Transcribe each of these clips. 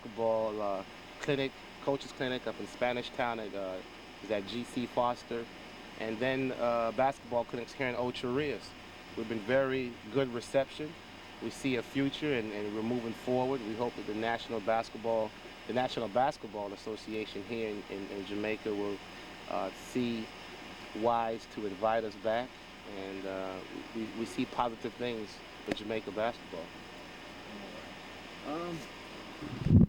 basketball clinic, coaches clinic up in Spanish Town is at GC Foster, and then basketball clinics here in Ocho Rios. We've been very good reception. We see a future, and we're moving forward. We hope that the National Basketball Association here in Jamaica will see wise to invite us back, and we see positive things for Jamaica basketball. Um, can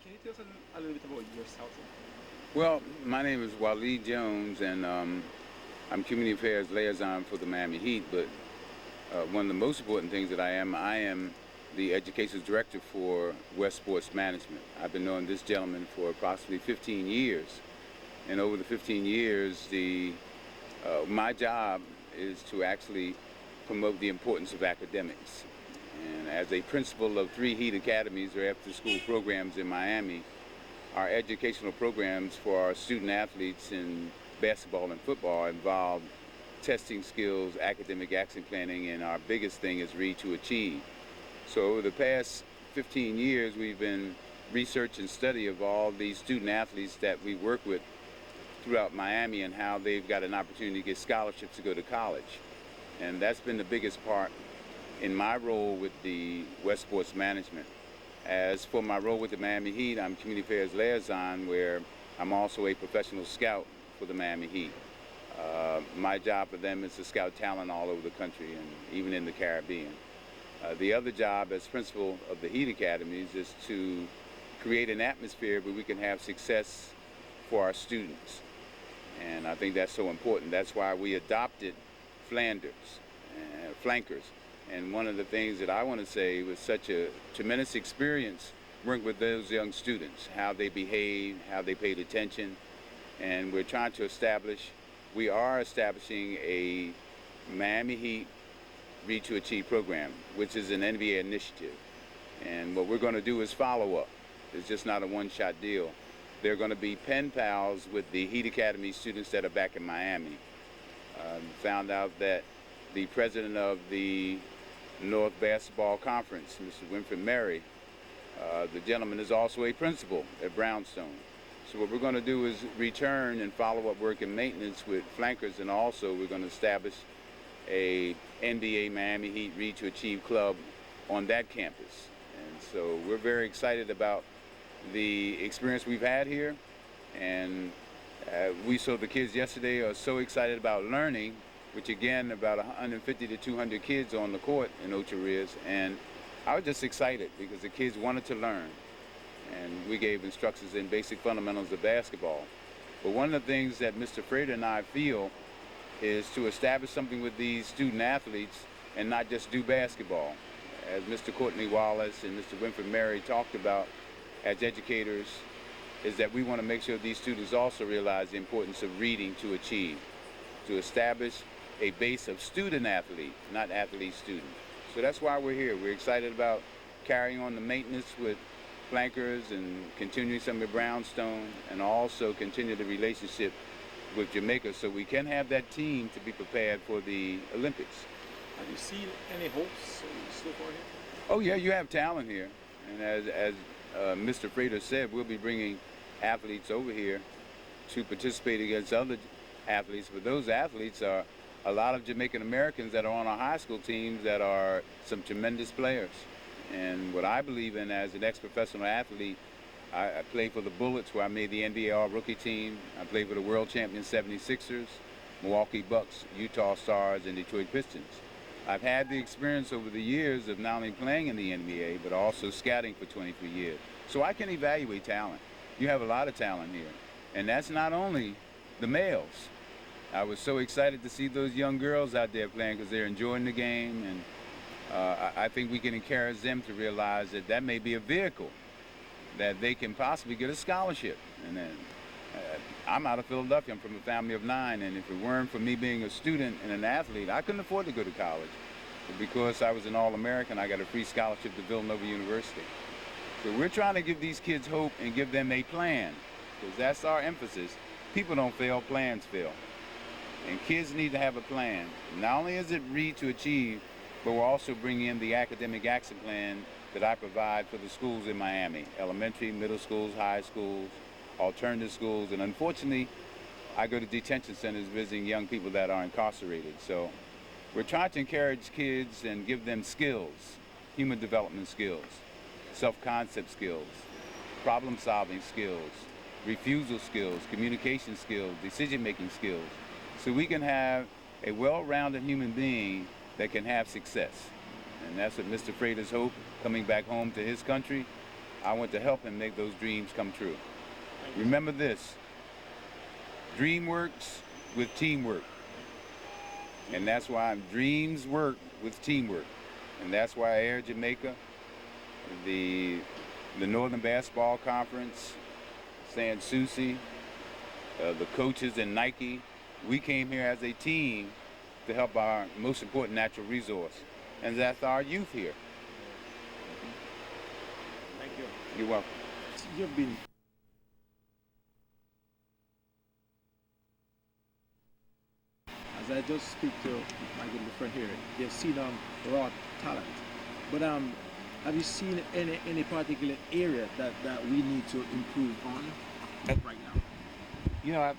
you tell us a little bit about yourself? Well, my name is Waleed Jones, and I'm Community Affairs Liaison for the Miami Heat, but one of the most important things that I am the Education Director for West Sports Management. I've been knowing this gentleman for approximately 15 years, and over the 15 years, my job is to actually promote the importance of academics. And as a principal of 3 Heat Academies, or after-school programs in Miami, our educational programs for our student athletes in basketball and football involve testing skills, academic action planning, and our biggest thing is Read to Achieve. So over the past 15 years, we've been research and study of all these student athletes that we work with throughout Miami and how they've got an opportunity to get scholarships to go to college. And that's been the biggest part in my role with the West Sports Management. As for my role with the Miami Heat, I'm Community Affairs Liaison, where I'm also a professional scout for the Miami Heat. My job for them is to scout talent all over the country and even in the Caribbean. The other job as principal of the Heat Academies is to create an atmosphere where we can have success for our students. And I think that's so important. That's why we adopted Flankers. And one of the things that I want to say was such a tremendous experience working with those young students, how they behaved, how they paid attention. And we are establishing a Miami Heat Read to Achieve program, which is an NBA initiative. And what we're going to do is follow up. It's just not a one-shot deal. They're going to be pen pals with the Heat Academy students that are back in Miami. Found out that the president of the North Basketball Conference, Mr. Winfred Murray, the gentleman is also a principal at Brownstone. So what we're going to do is return and follow up work and maintenance with Flankers, and also we're going to establish a NBA Miami Heat Read to Achieve club on that campus. And so we're very excited about the experience we've had here, and we saw the kids yesterday are so excited about learning, which again, about 150 to 200 kids on the court in Ocho Rios, and I was just excited because the kids wanted to learn, and we gave instructions in basic fundamentals of basketball. But one of the things that Mr. Frater and I feel is to establish something with these student athletes and not just do basketball. As Mr. Courtney Wallace and Mr. Winfred Murray talked about as educators, is that we want to make sure these students also realize the importance of reading to achieve, to establish a base of student athlete, not athlete student. So that's why we're here. We're excited about carrying on the maintenance with Flankers and continuing some of Brownstone, and also continue the relationship with Jamaica so we can have that team to be prepared for the Olympics. Have you seen any hopes so far here? Oh yeah, you have talent here. And as Mr. Frater said, we'll be bringing athletes over here to participate against other athletes, but those athletes are a lot of Jamaican Americans that are on our high school teams that are some tremendous players. And what I believe in as an ex-professional athlete, I played for the Bullets, where I made the NBA All-Rookie team. I played for the world champion 76ers, Milwaukee Bucks, Utah Stars, and Detroit Pistons. I've had the experience over the years of not only playing in the NBA, but also scouting for 23 years. So I can evaluate talent. You have a lot of talent here. And that's not only the males. I was so excited to see those young girls out there playing because they're enjoying the game, and I think we can encourage them to realize that that may be a vehicle that they can possibly get a scholarship. And then I'm out of Philadelphia. I'm from a family of 9, and if it weren't for me being a student and an athlete, I couldn't afford to go to college. But because I was an All-American, I got a free scholarship to Villanova University. So we're trying to give these kids hope and give them a plan, because that's our emphasis. People don't fail, plans fail. And kids need to have a plan. Not only is it Read to Achieve, but we're also bringing in the academic action plan that I provide for the schools in Miami, elementary, middle schools, high schools, alternative schools, and unfortunately, I go to detention centers visiting young people that are incarcerated. So we're trying to encourage kids and give them skills, human development skills, self-concept skills, problem-solving skills, refusal skills, communication skills, decision-making skills, so we can have a well-rounded human being that can have success. And that's what Mr. Freitas hoped, coming back home to his country. I want to help him make those dreams come true. Remember this, dream works with teamwork. And that's why dreams work with teamwork. And that's why Air Jamaica, the Northern Basketball Conference, Sans Souci, the coaches and Nike, we came here as a team to help our most important natural resource, and that's our youth here. Thank you. You're welcome. You've been as I just speak to my good friend here, they've seen raw talent. But have you seen any particular area that we need to improve on right now? You know,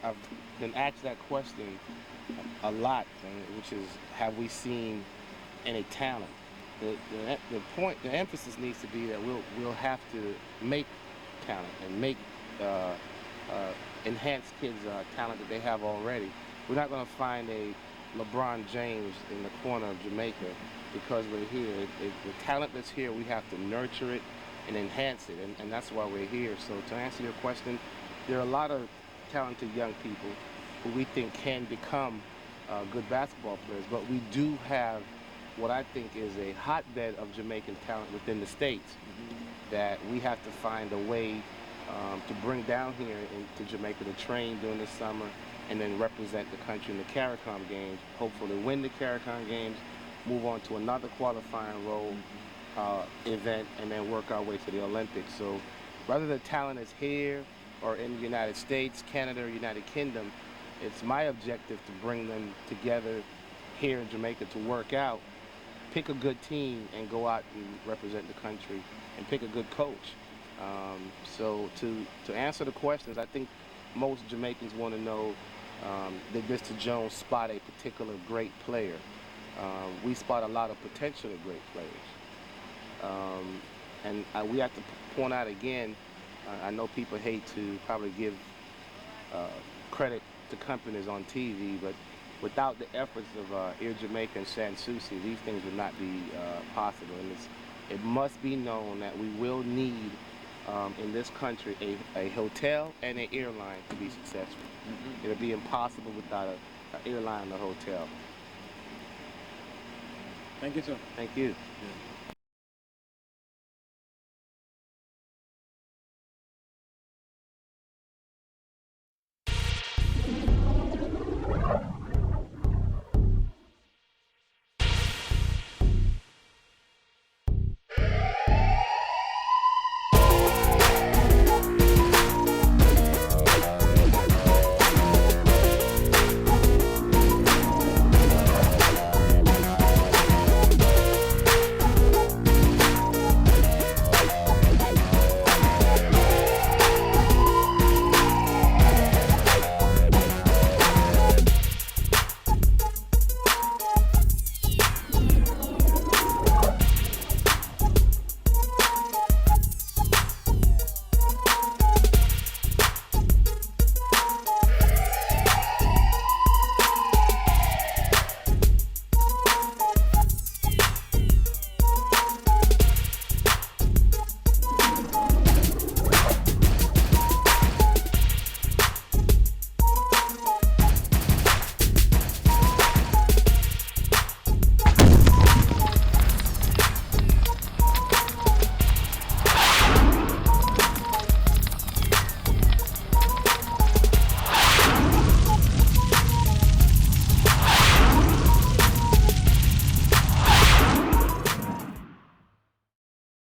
I've been asked that question a lot, which is, have we seen any talent? The point, the emphasis needs to be that we'll have to make talent and make enhance kids' talent that they have already. We're not going to find a LeBron James in the corner of Jamaica because we're here. The talent that's here, we have to nurture it and enhance it, and that's why we're here. So to answer your question, there are a lot of talented young people who we think can become good basketball players, but we do have what I think is a hotbed of Jamaican talent within the States that we have to find a way to bring down here into Jamaica to train during the summer and then represent the country in the CARICOM games, hopefully win the CARICOM games, move on to another qualifying role event, and then work our way to the Olympics. So whether the talent is here or in the United States, Canada, or United Kingdom, it's my objective to bring them together here in Jamaica to work out, pick a good team, and go out and represent the country, and pick a good coach. So to answer the questions, I think most Jamaicans want to know, did Mr. Jones spot a particular great player? We spot a lot of potentially great players. And we have to point out again, I know people hate to probably give credit to companies on TV, but without the efforts of Air Jamaica and Sans Souci, these things would not be possible. And it must be known that we will need in this country a hotel and an airline to be successful. It'll be impossible without an airline and a hotel. Thank you, sir. Thank you. Yeah.